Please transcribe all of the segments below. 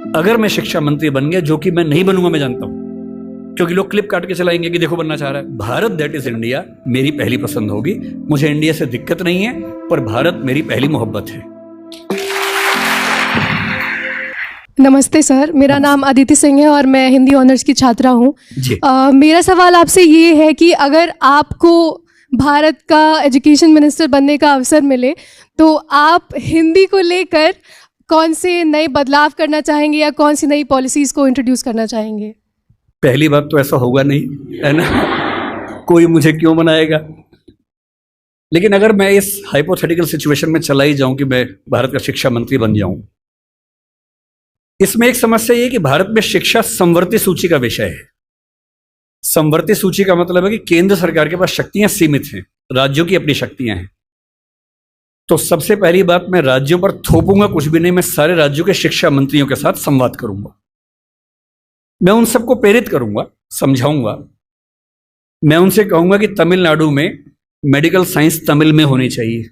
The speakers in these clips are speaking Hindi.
अगर मैं शिक्षा मंत्री बन गया, जो कि मैं नहीं बनूंगा, मैं जानता हूं, क्योंकि लोग क्लिप काट के चलाएंगे कि देखो बनना चाह रहा है। भारत दैट इज इंडिया मेरी पहली पसंद होगी। मुझे इंडिया से दिक्कत नहीं है, पर भारत मेरी पहली मोहब्बत है। नमस्ते सर, मेरा नाम अदिति सिंह है और मैं हिंदी ऑनर्स की छात्रा हूँ। मेरा सवाल आपसे ये है कि अगर आपको भारत का एजुकेशन मिनिस्टर बनने का अवसर मिले तो आप हिंदी को लेकर कौन से नए बदलाव करना चाहेंगे या कौन सी नई पॉलिसीज़ को इंट्रोड्यूस करना चाहेंगे? पहली बात तो ऐसा होगा नहीं, है ना, कोई मुझे क्यों बनाएगा। लेकिन अगर मैं इस हाइपोथेटिकल सिचुएशन में चला ही जाऊं कि मैं भारत का शिक्षा मंत्री बन जाऊं, इसमें एक समस्या ये है कि भारत में शिक्षा समवर्ती सूची का विषय है। समवर्ती सूची का मतलब है कि केंद्र सरकार के पास शक्तियां सीमित हैं, राज्यों की अपनी शक्तियां हैं। तो सबसे पहली बात, मैं राज्यों पर थोपूंगा कुछ भी नहीं, मैं सारे राज्यों के शिक्षा मंत्रियों के साथ संवाद करूंगा। मैं उन सबको प्रेरित करूंगा, समझाऊंगा। मैं उनसे कहूंगा कि तमिलनाडु में मेडिकल साइंस तमिल में होनी चाहिए,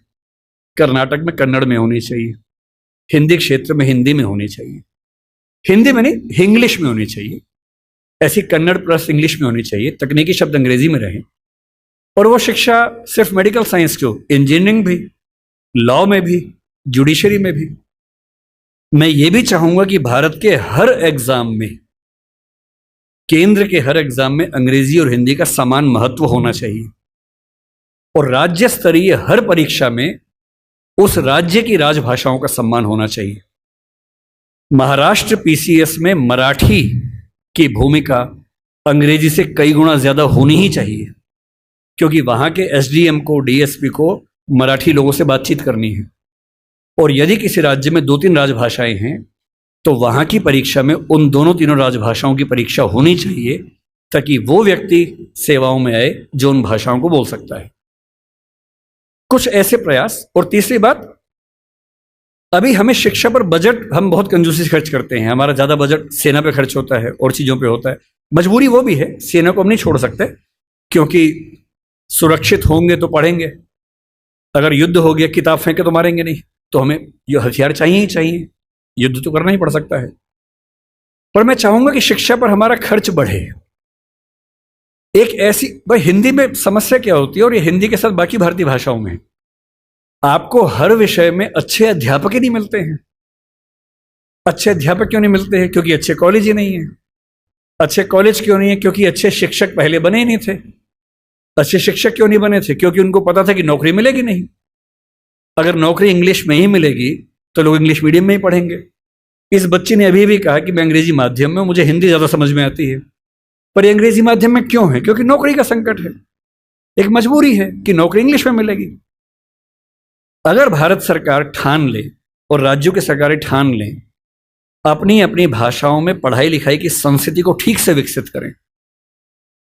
कर्नाटक में कन्नड़ में होनी चाहिए, हिंदी क्षेत्र में हिंदी में होनी चाहिए, हिंदी में नहीं इंग्लिश में होनी चाहिए, ऐसी कन्नड़ प्लस इंग्लिश में होनी चाहिए, तकनीकी शब्द अंग्रेजी में रहें। और वो शिक्षा सिर्फ मेडिकल साइंस क्यों, इंजीनियरिंग भी, लॉ में भी, जुडिशरी में भी। मैं ये भी चाहूंगा कि भारत के हर एग्जाम में, केंद्र के हर एग्जाम में अंग्रेजी और हिंदी का समान महत्व होना चाहिए। और राज्य स्तरीय हर परीक्षा में उस राज्य की राजभाषाओं का सम्मान होना चाहिए। महाराष्ट्र पीसीएस में मराठी की भूमिका अंग्रेजी से कई गुना ज्यादा होनी ही चाहिए, क्योंकि वहां के एसडीएम को, डीएसपी को मराठी लोगों से बातचीत करनी है। और यदि किसी राज्य में 2-3 राजभाषाएं हैं तो वहां की परीक्षा में उन दोनों तीनों राजभाषाओं की परीक्षा होनी चाहिए, ताकि वो व्यक्ति सेवाओं में आए जो उन भाषाओं को बोल सकता है। कुछ ऐसे प्रयास। और तीसरी बात, अभी हमें शिक्षा पर बजट हम बहुत कंजूसी से खर्च करते हैं। हमारा ज्यादा बजट सेना पे खर्च होता है और चीजों पे होता है। मजबूरी वो भी है, सेना को हम नहीं छोड़ सकते, क्योंकि सुरक्षित होंगे तो पढ़ेंगे, अगर युद्ध हो गया किताब फेंके तो मारेंगे नहीं, तो हमें ये हथियार चाहिए ही चाहिए, युद्ध तो करना ही पड़ सकता है। पर मैं चाहूंगा कि शिक्षा पर हमारा खर्च बढ़े। एक ऐसी, भाई हिंदी में समस्या क्या होती है, और ये हिंदी के साथ बाकी भारतीय भाषाओं में, आपको हर विषय में अच्छे अध्यापक ही नहीं मिलते हैं। अच्छे अध्यापक क्यों नहीं मिलते हैं? क्योंकि अच्छे कॉलेज ही नहीं है। अच्छे कॉलेज क्यों नहीं है? क्योंकि अच्छे शिक्षक पहले बने ही नहीं थे। अच्छे शिक्षक क्यों नहीं बने थे? क्योंकि उनको पता था कि नौकरी मिलेगी नहीं। अगर नौकरी इंग्लिश में ही मिलेगी तो लोग इंग्लिश मीडियम में ही पढ़ेंगे। इस बच्ची ने अभी भी कहा कि मैं अंग्रेजी माध्यम में, मुझे हिंदी ज्यादा समझ में आती है। पर ये अंग्रेजी माध्यम में क्यों है? क्योंकि नौकरी का संकट है, एक मजबूरी है कि नौकरी इंग्लिश में मिलेगी। अगर भारत सरकार ठान ले और राज्यों की सरकारें ठान लें, अपनी अपनी भाषाओं में पढ़ाई लिखाई की संस्कृति को ठीक से विकसित करें।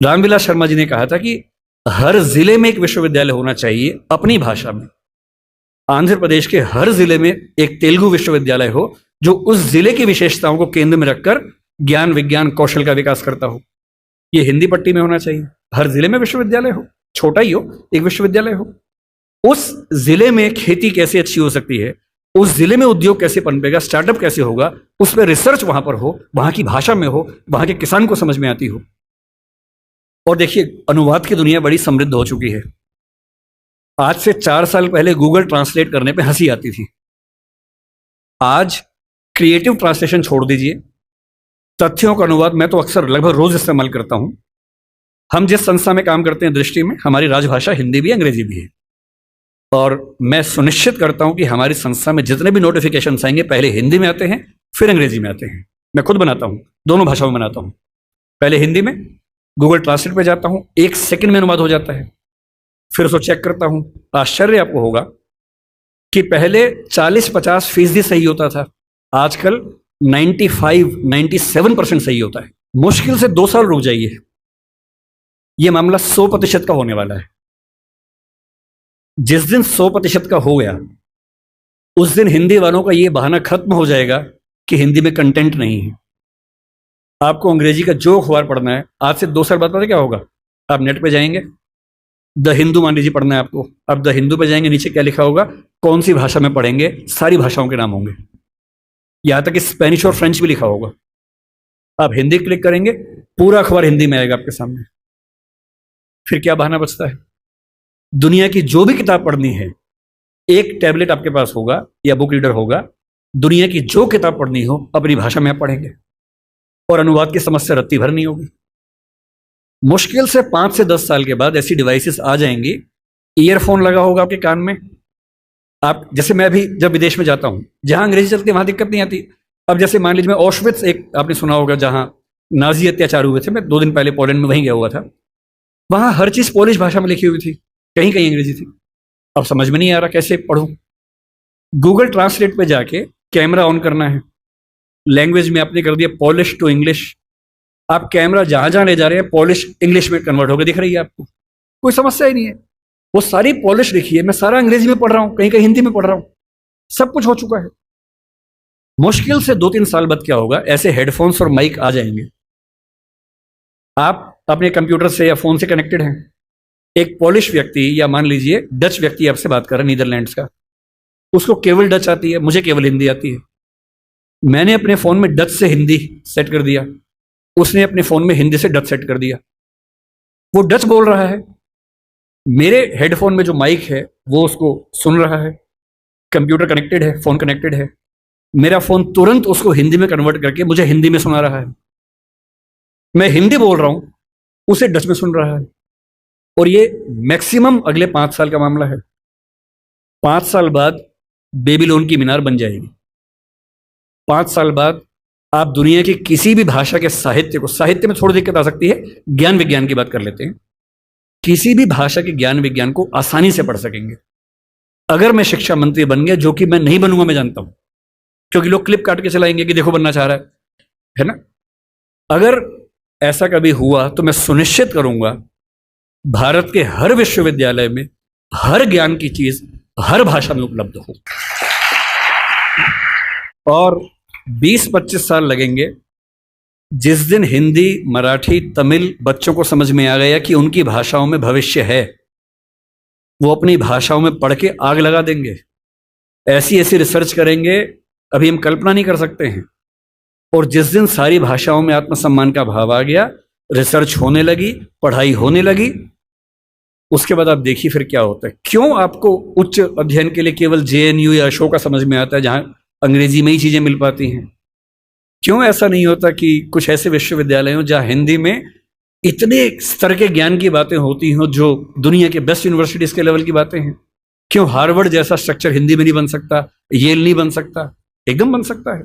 रामविलास शर्मा जी ने कहा था कि हर जिले में एक विश्वविद्यालय होना चाहिए अपनी भाषा में। आंध्र प्रदेश के हर जिले में एक तेलुगु विश्वविद्यालय हो, जो उस जिले की विशेषताओं को केंद्र में रखकर ज्ञान विज्ञान कौशल का विकास करता हो। ये हिंदी पट्टी में होना चाहिए। हर जिले में विश्वविद्यालय हो, छोटा ही हो, एक विश्वविद्यालय हो। उस जिले में खेती कैसे अच्छी हो सकती है, उस जिले में उद्योग कैसे पनपेगा, स्टार्टअप कैसे होगा, उस पर रिसर्च वहां पर हो, वहां की भाषा में हो, वहां के किसान को समझ में आती हो। और देखिए, अनुवाद की दुनिया बड़ी समृद्ध हो चुकी है। आज से 4 साल पहले गूगल ट्रांसलेट करने पे हंसी आती थी। आज क्रिएटिव ट्रांसलेशन छोड़ दीजिए, तथ्यों का अनुवाद मैं तो अक्सर लगभग रोज इस्तेमाल करता हूं। हम जिस संस्था में काम करते हैं दृष्टि में, हमारी राजभाषा हिंदी भी अंग्रेजी भी है। और मैं सुनिश्चित करता हूं कि हमारी संस्था में जितने भी नोटिफिकेशन आएंगे पहले हिंदी में आते हैं, फिर अंग्रेजी में आते हैं। मैं खुद बनाता हूं, दोनों भाषाओं में बनाता हूं। पहले हिंदी में, गूगल ट्रांसलेट पे जाता हूं, 1 सेकंड में अनुवाद हो जाता है। फिर उसको चेक करता हूं। आश्चर्य आपको होगा कि पहले 40-50% सही होता था, आजकल 95-97% सही होता है। मुश्किल से 2 साल रुक जाइए, यह मामला 100% का होने वाला है। जिस दिन 100% का हो गया, उस दिन हिंदी वालों का यह बहाना खत्म हो जाएगा कि हिंदी में कंटेंट नहीं है। आपको अंग्रेजी का जो अखबार पढ़ना है, आज से 2 साल बाद पता क्या होगा? आप नेट पे जाएंगे, द हिंदू मान लीजिए पढ़ना है आपको, आप द हिंदू पे जाएंगे, नीचे क्या लिखा होगा, कौन सी भाषा में पढ़ेंगे, सारी भाषाओं के नाम होंगे। यहां तक कि स्पेनिश और फ्रेंच भी लिखा होगा। आप हिंदी क्लिक करेंगे, पूरा अखबार हिंदी में आएगा आपके सामने। फिर क्या बहाना बचता है? दुनिया की जो भी किताब पढ़नी है, एक टैबलेट आपके पास होगा या बुक रीडर होगा, दुनिया की जो किताब पढ़नी हो अपनी भाषा में आप पढ़ेंगे और अनुवाद की समस्या रत्ती भर नहीं होगी। मुश्किल से 5 से 10 साल के बाद ऐसी डिवाइसेस आ जाएंगी, ईयरफोन लगा होगा आपके कान में। आप जैसे मैं भी जब विदेश में जाता हूं, जहां अंग्रेजी चलती है वहां दिक्कत नहीं आती। अब जैसे मान लीजिए मैं ऑशविट्स, एक आपने सुना होगा जहां नाजी अत्याचार हुए थे, मैं 2 दिन पहले पोलैंड में वहीं गया हुआ था। वहां हर चीज पोलिश भाषा में लिखी हुई थी, कहीं कहीं अंग्रेजी थी। अब समझ में नहीं आ रहा कैसे पढ़ूं। गूगल ट्रांसलेट पे जाके कैमरा ऑन करना है, लैंग्वेज में आपने कर दिया पॉलिश टू इंग्लिश। आप कैमरा जहां जहां ले जा रहे हैं पॉलिश इंग्लिश में कन्वर्ट होकर दिख रही है आपको, कोई समस्या ही नहीं है। वो सारी पॉलिश लिखी है, मैं सारा अंग्रेजी में पढ़ रहा हूं, कहीं कहीं हिंदी में पढ़ रहा हूं, सब कुछ हो चुका है। मुश्किल से 2-3 साल बाद क्या होगा, ऐसे हेडफोन्स और माइक आ जाएंगे। आप अपने कंप्यूटर से या फोन से कनेक्टेड हैं, एक पॉलिश व्यक्ति या मान लीजिए डच व्यक्ति आपसे बात कर रहा है, नीदरलैंड्स का, उसको केवल डच आती है, मुझे केवल हिंदी आती है। मैंने अपने फोन में डच से हिंदी सेट कर दिया, उसने अपने फोन में हिंदी से डच सेट कर दिया। वो डच बोल रहा है, मेरे हेडफोन में जो माइक है वो उसको सुन रहा है, कंप्यूटर कनेक्टेड है, फोन कनेक्टेड है, मेरा फोन तुरंत उसको हिंदी में कन्वर्ट करके मुझे हिंदी में सुना रहा है। मैं हिंदी बोल रहा हूं, उसे डच में सुन रहा है। और ये मैक्सिमम अगले 5 साल का मामला है। 5 साल बाद बेबीलोन की मीनार बन जाएगी। 5 साल बाद आप दुनिया की किसी भी भाषा के साहित्य को, साहित्य में थोड़ी दिक्कत आ सकती है, ज्ञान विज्ञान की बात कर लेते हैं, किसी भी भाषा के ज्ञान विज्ञान को आसानी से पढ़ सकेंगे। अगर मैं शिक्षा मंत्री बन गया, जो कि मैं नहीं बनूंगा, मैं जानता हूं, क्योंकि लोग क्लिप काट के चलाएंगे कि देखो बनना चाह रहा है ना। अगर ऐसा कभी हुआ तो मैं सुनिश्चित करूंगा भारत के हर विश्वविद्यालय में हर ज्ञान की चीज हर भाषा में उपलब्ध हो। और 20-25 साल लगेंगे। जिस दिन हिंदी, मराठी, तमिल बच्चों को समझ में आ गया कि उनकी भाषाओं में भविष्य है, वो अपनी भाषाओं में पढ़ के आग लगा देंगे। ऐसी ऐसी रिसर्च करेंगे, अभी हम कल्पना नहीं कर सकते हैं। और जिस दिन सारी भाषाओं में आत्मसम्मान का भाव आ गया, रिसर्च होने लगी, पढ़ाई होने लगी, उसके बाद आप देखिए फिर क्या होता है। क्यों आपको उच्च अध्ययन के लिए केवल जेएनयू या अशोका समझ में आता है, जहां अंग्रेजी में ही चीजें मिल पाती हैं? क्यों ऐसा नहीं होता कि कुछ ऐसे विश्वविद्यालय हो जहां हिंदी में इतने स्तर के ज्ञान की बातें होती हों जो दुनिया के बेस्ट यूनिवर्सिटीज के लेवल की बातें हैं? क्यों हार्वर्ड जैसा स्ट्रक्चर हिंदी में नहीं बन सकता, येल नहीं बन सकता? एकदम बन सकता है।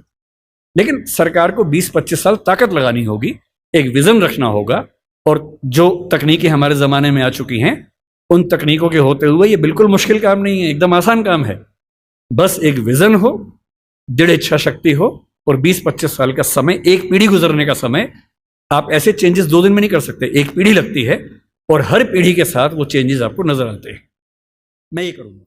लेकिन सरकार को 20-25 साल ताकत लगानी होगी, एक विजन रखना होगा। और जो तकनीकें हमारे जमाने में आ चुकी हैं, उन तकनीकों के होते हुए ये बिल्कुल मुश्किल काम नहीं है, एकदम आसान काम है। बस एक विजन हो, दृढ़ इच्छा शक्ति हो, और 20-25 साल का समय, एक पीढ़ी गुजरने का समय। आप ऐसे चेंजेस 2 दिन में नहीं कर सकते, एक पीढ़ी लगती है, और हर पीढ़ी के साथ वो चेंजेस आपको नजर आते हैं। मैं ये करूंगा।